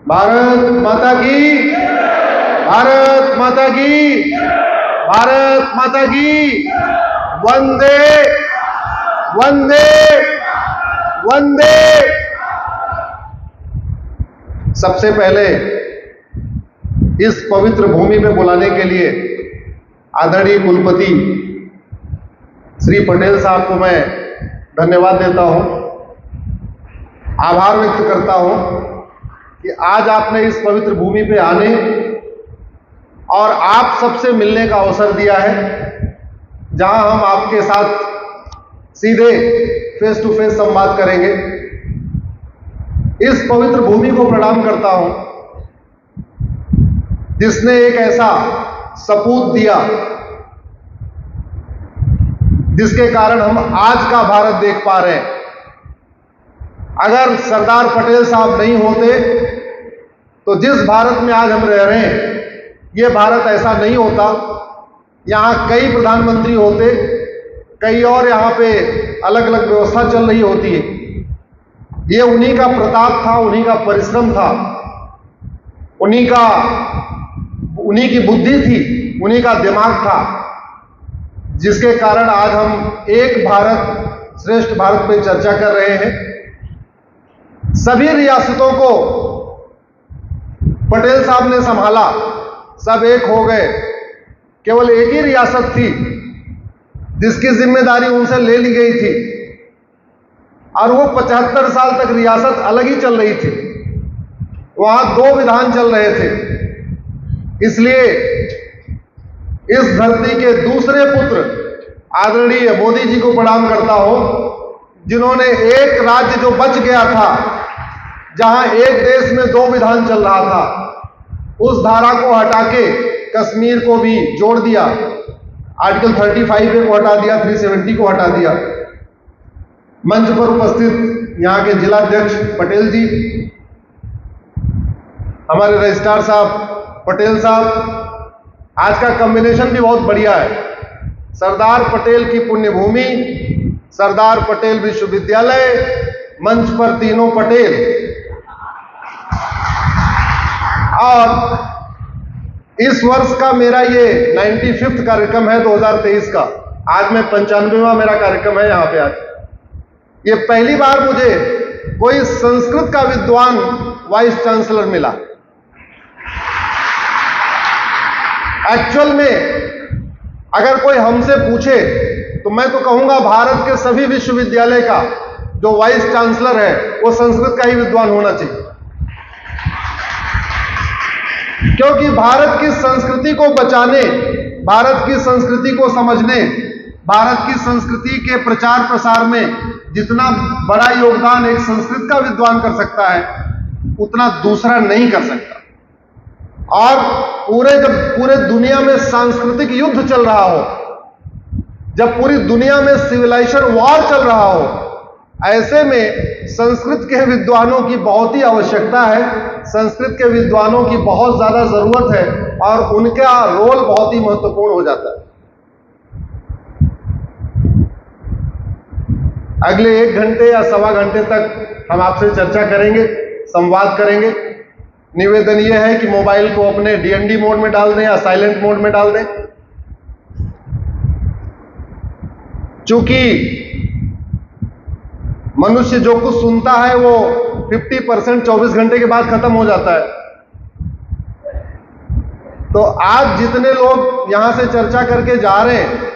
भारत माता की, भारत माता की, भारत माता की। वंदे वंदे वंदे। सबसे पहले इस पवित्र भूमि में बुलाने के लिए आदरणीय कुलपति श्री पटेल साहब को मैं धन्यवाद देता हूं, आभार व्यक्त करता हूं कि आज आपने इस पवित्र भूमि पे आने और आप सबसे मिलने का अवसर दिया है, जहां हम आपके साथ सीधे फेस टू फेस संवाद करेंगे। इस पवित्र भूमि को प्रणाम करता हूं जिसने एक ऐसा सपूत दिया जिसके कारण हम आज का भारत देख पा रहे हैं। अगर सरदार पटेल साहब नहीं होते तो जिस भारत में आज हम रह रहे हैं, ये भारत ऐसा नहीं होता। यहां कई प्रधानमंत्री होते, कई और यहां पे अलग अलग व्यवस्था चल रही होती है। ये उन्हीं का प्रताप था, उन्हीं का परिश्रम था, उन्हीं की बुद्धि थी, उन्हीं का दिमाग था, जिसके कारण आज हम एक भारत श्रेष्ठ भारत पे चर्चा कर रहे हैं। सभी रियासतों को पटेल साहब ने संभाला, सब एक हो गए। केवल एक ही रियासत थी जिसकी जिम्मेदारी उनसे ले ली गई थी, और वो 75 साल तक रियासत अलग ही चल रही थी। वहां 2 विधान चल रहे थे। इसलिए इस धरती के दूसरे पुत्र आदरणीय मोदी जी को प्रणाम करता हूं, जिन्होंने एक राज्य जो बच गया था, जहां एक देश में 2 विधान चल रहा था, उस धारा को हटा के कश्मीर को भी जोड़ दिया। आर्टिकल 35A को हटा दिया, 370 को हटा दिया। मंच पर उपस्थित यहां के जिलाध्यक्ष पटेल जी, हमारे रजिस्ट्रार साहब पटेल साहब, आज का कॉम्बिनेशन भी बहुत बढ़िया है। सरदार पटेल की पुण्यभूमि, सरदार पटेल विश्वविद्यालय, मंच पर तीनों पटेल। और इस वर्ष का मेरा ये 95वां कार्यक्रम है 2023 का। आज मैं 95वां मेरा कार्यक्रम है यहां पे। आज ये पहली बार मुझे कोई संस्कृत का विद्वान वाइस चांसलर मिला। एक्चुअल में अगर कोई हमसे पूछे तो मैं तो कहूंगा भारत के सभी विश्वविद्यालय का जो वाइस चांसलर है वो संस्कृत का ही विद्वान होना चाहिए, क्योंकि भारत की संस्कृति को बचाने, भारत की संस्कृति को समझने, भारत की संस्कृति के प्रचार प्रसार में जितना बड़ा योगदान एक संस्कृत का विद्वान कर सकता है, उतना दूसरा नहीं कर सकता। और जब पूरे दुनिया में सांस्कृतिक युद्ध चल रहा हो, जब पूरी दुनिया में सिविलाइजेशन वॉर चल रहा हो, ऐसे में संस्कृत के विद्वानों की बहुत ही आवश्यकता है, संस्कृत के विद्वानों की बहुत ज्यादा जरूरत है, और उनका रोल बहुत ही महत्वपूर्ण हो जाता है। अगले 1 घंटे या सवा घंटे तक हम आपसे चर्चा करेंगे, संवाद करेंगे। निवेदन यह है कि मोबाइल को अपने DND मोड में डाल दें या साइलेंट मोड में डाल दें, चूंकि मनुष्य जो कुछ सुनता है वो 50% 24 घंटे के बाद खत्म हो जाता है। तो आज जितने लोग यहां से चर्चा करके जा रहे हैं,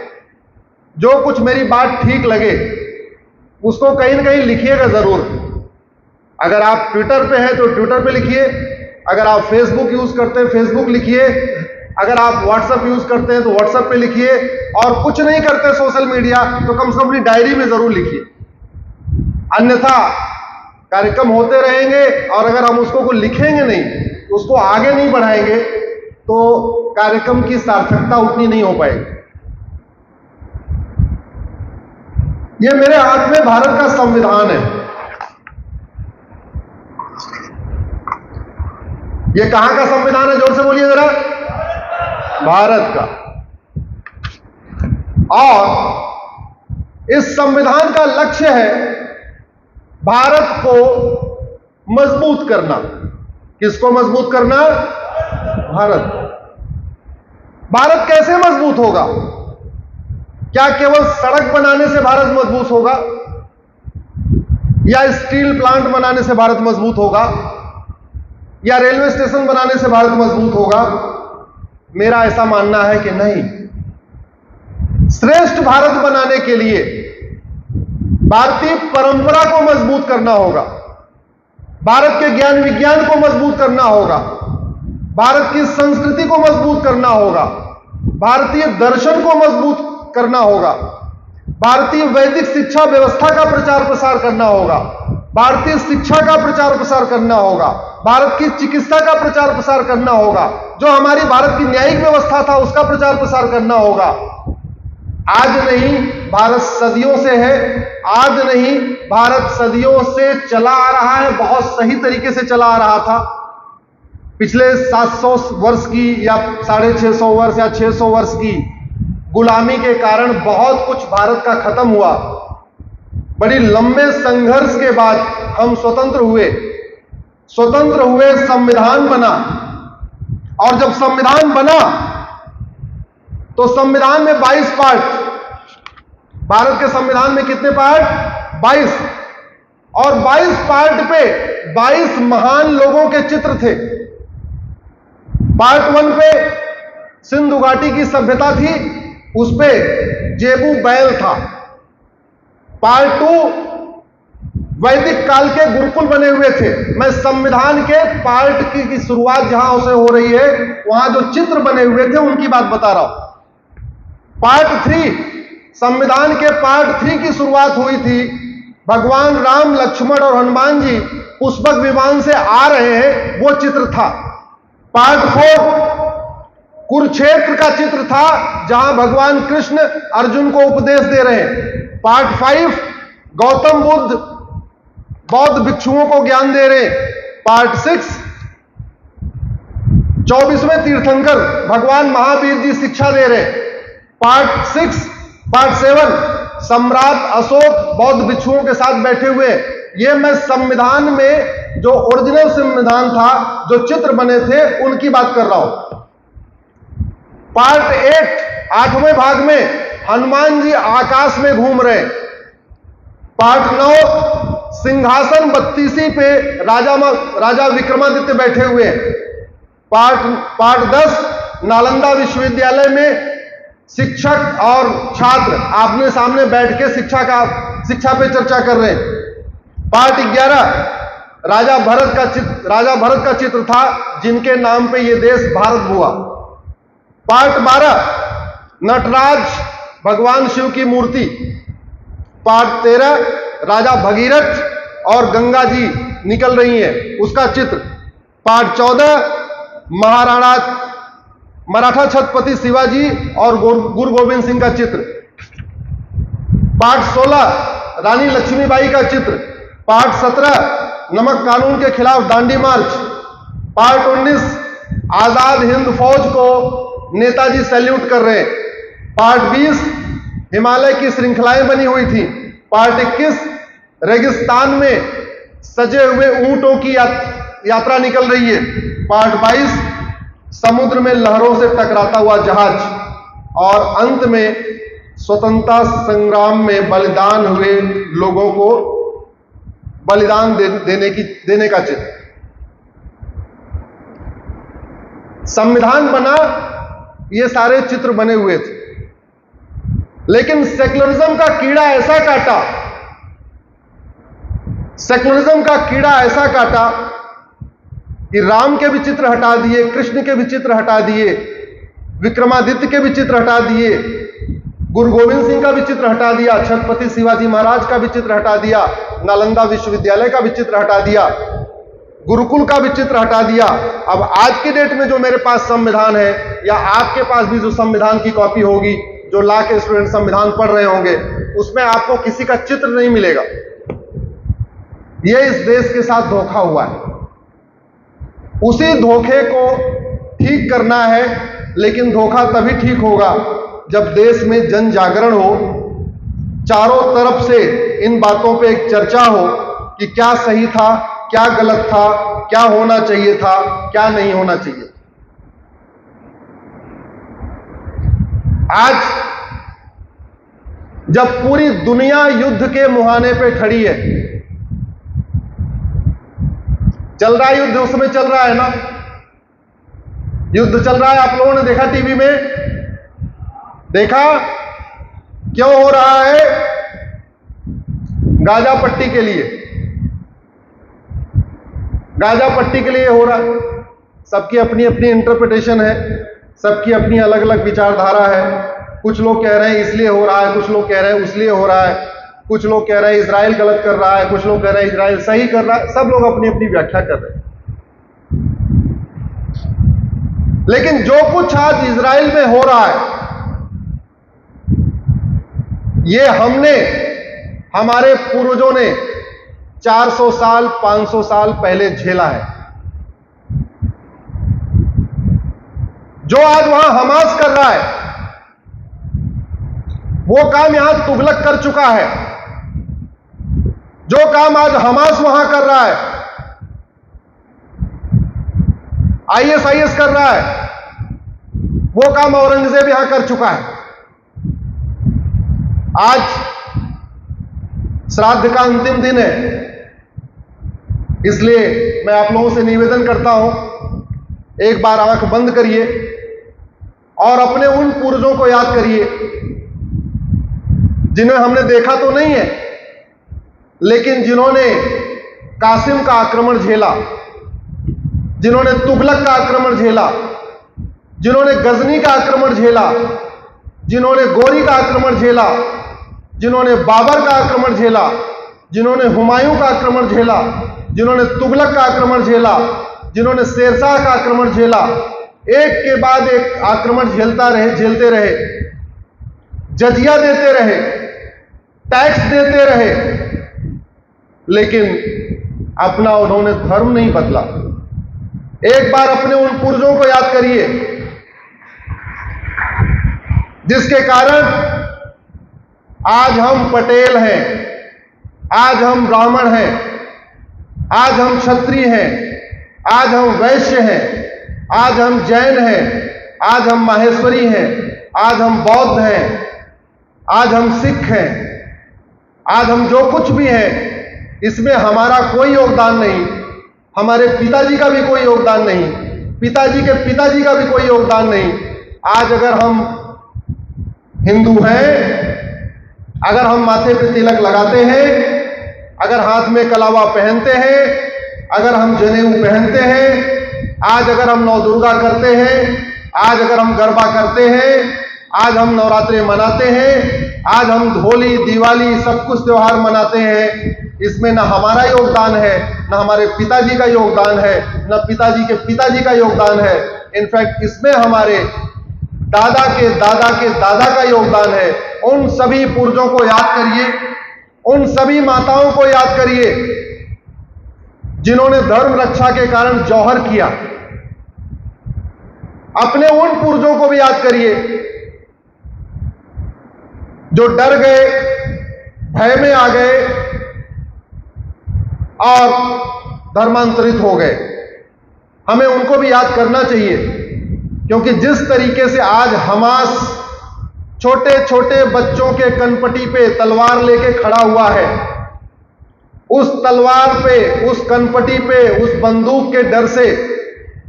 जो कुछ मेरी बात ठीक लगे उसको कहीं ना कहीं लिखिएगा जरूर। अगर आप ट्विटर पे हैं तो ट्विटर पे लिखिए, अगर आप फेसबुक यूज करते हैं फेसबुक लिखिए, अगर आप व्हाट्सएप यूज करते हैं तो व्हाट्सएप पे लिखिए, और कुछ नहीं करते सोशल मीडिया तो कम से कम अपनी डायरी में जरूर लिखिए। अन्यथा कार्यक्रम होते रहेंगे और अगर हम उसको को लिखेंगे नहीं, उसको आगे नहीं बढ़ाएंगे, तो कार्यक्रम की सार्थकता उतनी नहीं हो पाएगी। ये मेरे हाथ में भारत का संविधान है। ये कहां का संविधान है? जोर से बोलिए जरा। भारत का। और इस संविधान का लक्ष्य है भारत को मजबूत करना, किसको मजबूत करना? भारत। भारत कैसे मजबूत होगा? क्या केवल सड़क बनाने से भारत मजबूत होगा, या स्टील प्लांट बनाने से भारत मजबूत होगा, या रेलवे स्टेशन बनाने से भारत मजबूत होगा? मेरा ऐसा मानना है कि नहीं। श्रेष्ठ भारत बनाने के लिए भारतीय परंपरा को मजबूत करना होगा, भारत के ज्ञान विज्ञान को मजबूत करना होगा, भारत की संस्कृति को मजबूत करना होगा, भारतीय दर्शन को मजबूत करना होगा, भारतीय वैदिक शिक्षा व्यवस्था का प्रचार प्रसार करना होगा, भारतीय शिक्षा का प्रचार प्रसार करना होगा, भारत की चिकित्सा का प्रचार प्रसार करना होगा, जो हमारी भारत की न्यायिक व्यवस्था था उसका प्रचार प्रसार करना होगा। आज नहीं, भारत सदियों से है, आज नहीं, भारत सदियों से चला आ रहा है, बहुत सही तरीके से चला आ रहा था। पिछले 700 वर्ष की या 650 वर्ष या 600 वर्ष की गुलामी के कारण बहुत कुछ भारत का खत्म हुआ। बड़ी लंबे संघर्ष के बाद हम स्वतंत्र हुए, संविधान बना, और जब संविधान बना तो संविधान में 22 पार्ट, भारत के संविधान में कितने पार्ट? 22, और 22 पार्ट पे 22 महान लोगों के चित्र थे। पार्ट 1 पे सिंधु घाटी की सभ्यता थी, उस पे जेबू बैल था। पार्ट 2 वैदिक काल के गुरुकुल बने हुए थे। मैं संविधान के पार्ट की शुरुआत जहां से हो रही है वहां जो चित्र बने हुए थे उनकी बात बता रहा हूं। पार्ट 3, संविधान के पार्ट 3 की शुरुआत हुई थी, भगवान राम, लक्ष्मण और हनुमान जी पुष्पक विमान से आ रहे हैं, वो चित्र था। पार्ट 4 कुरुक्षेत्र का चित्र था, जहां भगवान कृष्ण अर्जुन को उपदेश दे रहे हैं। पार्ट 5 गौतम बुद्ध बौद्ध भिक्षुओं को ज्ञान दे रहे। पार्ट 6 24वें तीर्थंकर भगवान महावीर जी शिक्षा दे रहे। पार्ट 7 सम्राट अशोक बौद्ध भिक्षुओं के साथ बैठे हुए। ये मैं संविधान में जो ओरिजिनल संविधान था, जो चित्र बने थे, उनकी बात कर रहा हूं। पार्ट 8 8वें भाग में हनुमान जी आकाश में घूम रहे। पार्ट 9 सिंहासन 32 पे राजा विक्रमादित्य बैठे हुए हैं। पार्ट 10 नालंदा विश्वविद्यालय में शिक्षक और छात्र आमने सामने बैठ के शिक्षा पे चर्चा कर रहे हैं। पार्ट 11 राजा भरत का चित्र था, जिनके नाम पे ये देश भारत हुआ। पार्ट 12 नटराज भगवान शिव की मूर्ति। पार्ट 13 राजा भगीरथ और गंगा जी निकल रही हैं, उसका चित्र। पार्ट 14 मराठा छत्रपति शिवाजी और गुरु गोविंद सिंह का चित्र। पार्ट 16 रानी लक्ष्मीबाई का चित्र। पार्ट 17 नमक कानून के खिलाफ दांडी मार्च। पार्ट 19 आजाद हिंद फौज को नेताजी सैल्यूट कर रहे। पार्ट 20 हिमालय की श्रृंखलाएं बनी हुई थी। पार्ट 21 रेगिस्तान में सजे हुए ऊंटों की यात्रा निकल रही है। पार्ट 22 समुद्र में लहरों से टकराता हुआ जहाज। और अंत में स्वतंत्रता संग्राम में बलिदान हुए लोगों को बलिदान देने का चित्र। संविधान बना, ये सारे चित्र बने हुए थे, लेकिन सेक्युलरिज्म का कीड़ा ऐसा काटा कि राम के भी चित्र हटा दिए, कृष्ण के भी चित्र हटा दिए, विक्रमादित्य के भी चित्र हटा दिए, गुरु गोविंद सिंह का भी चित्र हटा दिया, छत्रपति शिवाजी महाराज का भी चित्र हटा दिया, नालंदा विश्वविद्यालय का भी चित्र हटा दिया, गुरुकुल का भी चित्र हटा दिया। अब आज की डेट में जो मेरे पास संविधान है, या आपके पास भी जो संविधान की कॉपी होगी, जो ला के स्टूडेंट संविधान पढ़ रहे होंगे, उसमें आपको किसी का चित्र नहीं मिलेगा। यह इस देश के साथ धोखा हुआ है। उसी धोखे को ठीक करना है, लेकिन धोखा तभी ठीक होगा जब देश में जन जागरण हो, चारों तरफ से इन बातों पे एक चर्चा हो कि क्या सही था, क्या गलत था, क्या होना चाहिए था, क्या नहीं होना चाहिए। आज जब पूरी दुनिया युद्ध के मुहाने पे खड़ी है, चल रहा है युद्ध, उस समय चल रहा है ना, युद्ध चल रहा है, आप लोगों ने देखा टीवी में, देखा क्यों हो रहा है? गाजा पट्टी के लिए, गाजा पट्टी के लिए हो रहा है। सबकी अपनी अपनी इंटरप्रिटेशन है, सबकी अपनी अलग अलग विचारधारा है। कुछ लोग कह रहे हैं इसलिए हो रहा है, कुछ लोग कह रहे हैं उसलिए हो रहा है, कुछ लोग कह रहे हैं इजराइल गलत कर रहा है, कुछ लोग कह रहे हैं इजराइल सही कर रहा है। सब लोग अपनी अपनी व्याख्या कर रहे हैं। लेकिन जो कुछ आज इजराइल में हो रहा है, ये हमने, हमारे पूर्वजों ने 400 साल 500 साल पहले झेला है। जो आज वहां हमास कर रहा है, वो काम यहां तुगलक कर चुका है। जो काम आज हमास वहां कर रहा है, आईएसआईएस कर रहा है, वो काम औरंगजेब यहां कर चुका है। आज श्राद्ध का अंतिम दिन है, इसलिए मैं आप लोगों से निवेदन करता हूं, एक बार आंख बंद करिए और अपने उन पूर्वजों को याद करिए जिन्हें हमने देखा तो नहीं है, लेकिन जिन्होंने कासिम का आक्रमण झेला, जिन्होंने तुगलक का आक्रमण झेला, जिन्होंने गजनी का आक्रमण झेला, जिन्होंने गोरी का आक्रमण झेला, जिन्होंने बाबर का आक्रमण झेला, जिन्होंने हुमायूं का आक्रमण झेला, जिन्होंने तुगलक का आक्रमण झेला, जिन्होंने शेरशाह का आक्रमण झेला, एक के बाद एक आक्रमण झेलते रहे, जजिया देते रहे, टैक्स देते रहे, लेकिन अपना उन्होंने धर्म नहीं बदला। एक बार अपने उन पुरजों को याद करिए जिसके कारण आज हम पटेल हैं, आज हम ब्राह्मण हैं, आज हम क्षत्रिय हैं, आज हम वैश्य हैं, आज हम जैन हैं, आज हम माहेश्वरी हैं, आज हम बौद्ध हैं, आज हम सिख हैं, आज हम जो कुछ भी हैं, इसमें हमारा कोई योगदान नहीं, हमारे पिताजी का भी कोई योगदान नहीं, पिताजी के पिताजी का भी कोई योगदान नहीं। आज अगर हम हिंदू हैं, अगर हम माथे पे तिलक लगाते हैं, अगर हाथ में कलावा पहनते हैं, अगर हम जनेऊ पहनते हैं, आज अगर हम नौ दुर्गा करते हैं, आज अगर हम गरबा करते हैं, आज हम नवरात्रि मनाते हैं, आज हम होली दिवाली सब कुछ त्योहार मनाते हैं, इसमें ना हमारा योगदान है, ना हमारे पिताजी का योगदान है, ना पिताजी के पिताजी का योगदान है। इनफैक्ट इसमें हमारे दादा के दादा के दादा का योगदान है। उन सभी पुरजों को याद करिए, उन सभी माताओं को याद करिए जिन्होंने धर्म रक्षा के कारण जौहर किया। अपने उन पुरजों को भी याद करिए जो डर गए, भय में आ गए और धर्मांतरित हो गए। हमें उनको भी याद करना चाहिए, क्योंकि जिस तरीके से आज हमास छोटे छोटे बच्चों के कनपटी पे तलवार लेके खड़ा हुआ है, उस तलवार पे, उस कनपटी पे, उस बंदूक के डर से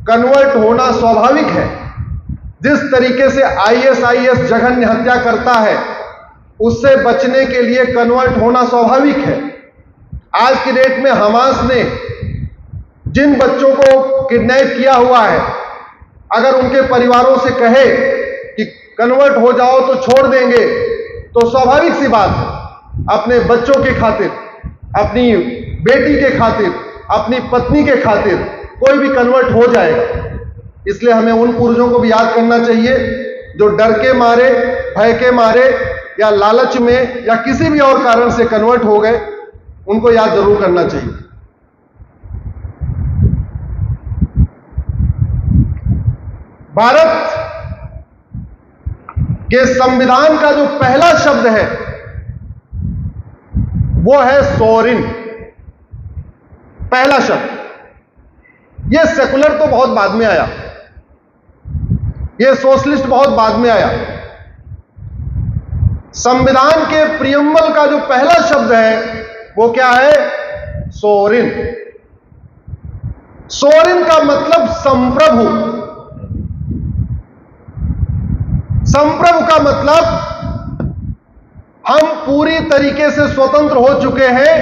कन्वर्ट होना स्वाभाविक है। जिस तरीके से आईएसआईएस जघन्य हत्या करता है, उससे बचने के लिए कन्वर्ट होना स्वाभाविक है। आज की डेट में हमास ने जिन बच्चों को किडनैप किया हुआ है, अगर उनके परिवारों से कहे कि कन्वर्ट हो जाओ तो छोड़ देंगे, तो स्वाभाविक सी बात है, अपने बच्चों के खातिर, अपनी बेटी के खातिर, अपनी पत्नी के खातिर कोई भी कन्वर्ट हो जाएगा। इसलिए हमें उन पुरुषों को भी याद करना चाहिए जो डर के मारे, भय के मारे या लालच में या किसी भी और कारण से कन्वर्ट हो गए, उनको याद जरूर करना चाहिए। भारत के संविधान का जो पहला शब्द है वो है सोवरिन, पहला शब्द। ये सेकुलर तो बहुत बाद में आया, ये सोशलिस्ट बहुत बाद में आया। संविधान के प्रियम्बल का जो पहला शब्द है वो क्या है? सोवरेन। सोवरेन का मतलब संप्रभु। संप्रभु का मतलब हम पूरी तरीके से स्वतंत्र हो चुके हैं,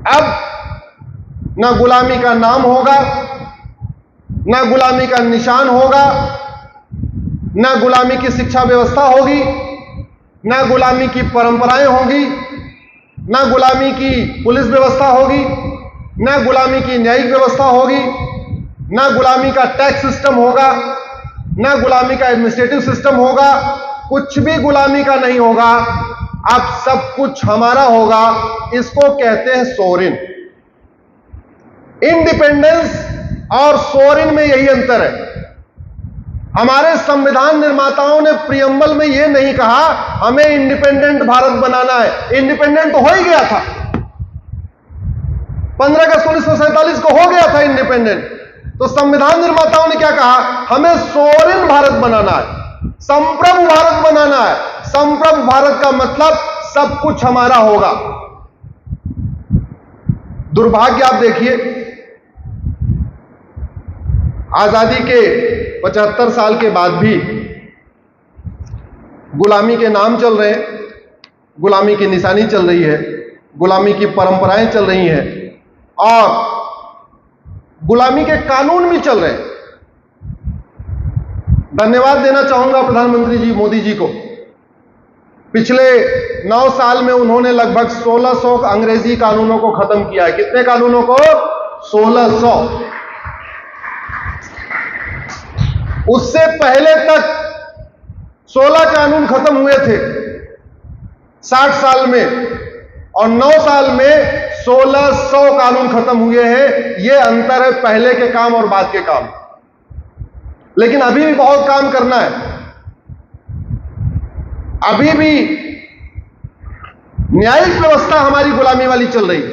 अब ना गुलामी का नाम होगा, ना गुलामी का निशान होगा, ना गुलामी की शिक्षा व्यवस्था होगी, ना गुलामी की परंपराएं होगी, ना गुलामी की पुलिस व्यवस्था होगी, ना गुलामी की न्यायिक व्यवस्था होगी, ना गुलामी का टैक्स सिस्टम होगा, ना गुलामी का एडमिनिस्ट्रेटिव सिस्टम होगा, कुछ भी गुलामी का नहीं होगा। अब सब कुछ हमारा होगा। इसको कहते हैं सोवरेन। इंडिपेंडेंस और सोवरेन में यही अंतर है। हमारे संविधान निर्माताओं ने प्रियम्बल में यह नहीं कहा हमें इंडिपेंडेंट भारत बनाना है। इंडिपेंडेंट तो हो ही गया था, 15 अगस्त 1947 को हो गया था इंडिपेंडेंट। तो संविधान निर्माताओं ने क्या कहा? हमें सोवरेन भारत बनाना है, संप्रभु भारत बनाना है। संप्रभु भारत का मतलब सब कुछ हमारा होगा। दुर्भाग्य आप देखिए, आजादी के 75 साल के बाद भी गुलामी के नाम चल रहे हैं, गुलामी की निशानी चल रही है, गुलामी की परंपराएं चल रही हैं और गुलामी के कानून भी चल रहे हैं। धन्यवाद देना चाहूंगा प्रधानमंत्री जी मोदी जी को। पिछले 9 साल में उन्होंने लगभग 1600 अंग्रेजी कानूनों को खत्म किया है। कितने कानूनों को? 1600। उससे पहले तक 16 कानून खत्म हुए थे 60 साल में, और 9 साल में 1600 कानून खत्म हुए हैं। यह अंतर है पहले के काम और बाद के काम। लेकिन अभी भी बहुत काम करना है। अभी भी न्यायिक व्यवस्था हमारी गुलामी वाली चल रही है,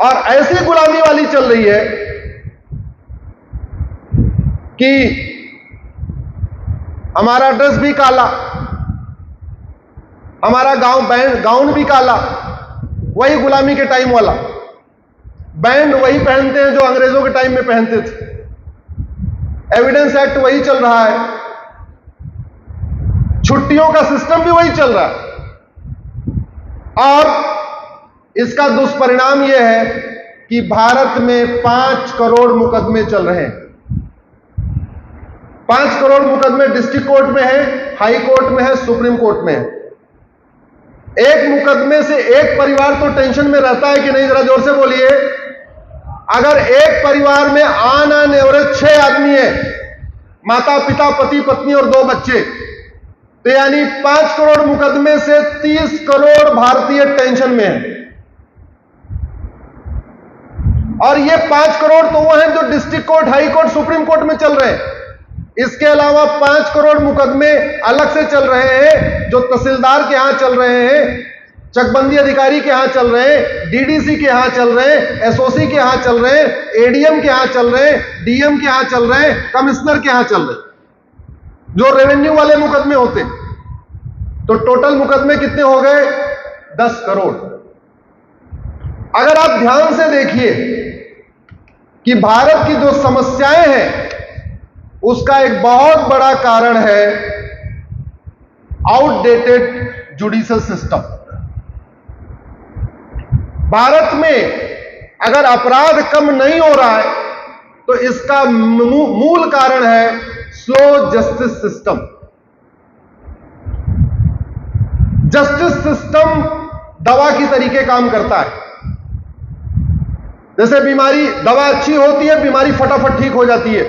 और ऐसी गुलामी वाली चल रही है कि हमारा ड्रेस भी काला, हमारा गाउन भी काला, वही गुलामी के टाइम वाला। बैंड वही पहनते हैं जो अंग्रेजों के टाइम में पहनते थे। एविडेंस एक्ट वही चल रहा है, छुट्टियों का सिस्टम भी वही चल रहा है। और इसका दुष्परिणाम यह है कि भारत में 5 करोड़ मुकदमे चल रहे हैं। 5 करोड़ मुकदमे डिस्ट्रिक्ट कोर्ट में है, हाई कोर्ट में है, सुप्रीम कोर्ट में है। एक मुकदमे से एक परिवार तो टेंशन में रहता है कि नहीं? जरा जोर से बोलिए। अगर एक परिवार में ऑन एवरेज 6 आदमी है, माता पिता पति पत्नी और 2 बच्चे, तो यानी 5 करोड़ मुकदमे से 30 करोड़ भारतीय टेंशन में है। और ये 5 करोड़ तो वो हैं जो district court, high court, supreme court में चल रहे हैं। इसके अलावा 5 करोड़ मुकदमे अलग से चल रहे हैं जो तहसीलदार के यहां चल रहे हैं, चकबंदी अधिकारी के यहां चल रहे हैं, डीडीसी के यहां चल रहे हैं, एसओसी के यहां चल रहे हैं, एडीएम के यहां चल रहे हैं, डीएम के यहां चल रहे हैं, कमिश्नर के यहां चल रहे हैं, जो रेवेन्यू वाले मुकदमे होते हैं। तो टोटल मुकदमे कितने हो गए? 10 करोड़। अगर आप ध्यान से देखिए कि भारत की जो समस्याएं हैं उसका एक बहुत बड़ा कारण है आउटडेटेड जुडिशियल सिस्टम। भारत में अगर अपराध कम नहीं हो रहा है तो इसका मूल कारण है slow justice system. Justice system दवा की तरीके काम करता है। जैसे बीमारी, दवा अच्छी होती है, बीमारी फटाफट ठीक हो जाती है।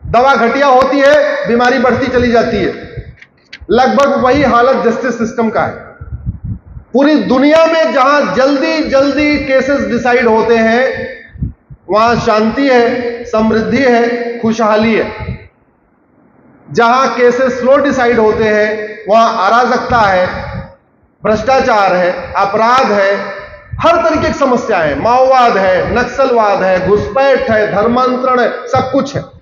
दवा घटिया होती है, बीमारी बढ़ती चली जाती है। लगभग वही हालत जस्टिस सिस्टम का है। पूरी दुनिया में जहां जल्दी जल्दी केसेस डिसाइड होते हैं वहां शांति है, समृद्धि है, खुशहाली है। जहां केसेस स्लो डिसाइड होते हैं वहां अराजकता है, भ्रष्टाचार है, अपराध है, हर तरीके की समस्या है, माओवाद है, नक्सलवाद है, घुसपैठ है, धर्मांतरण है, सब कुछ है।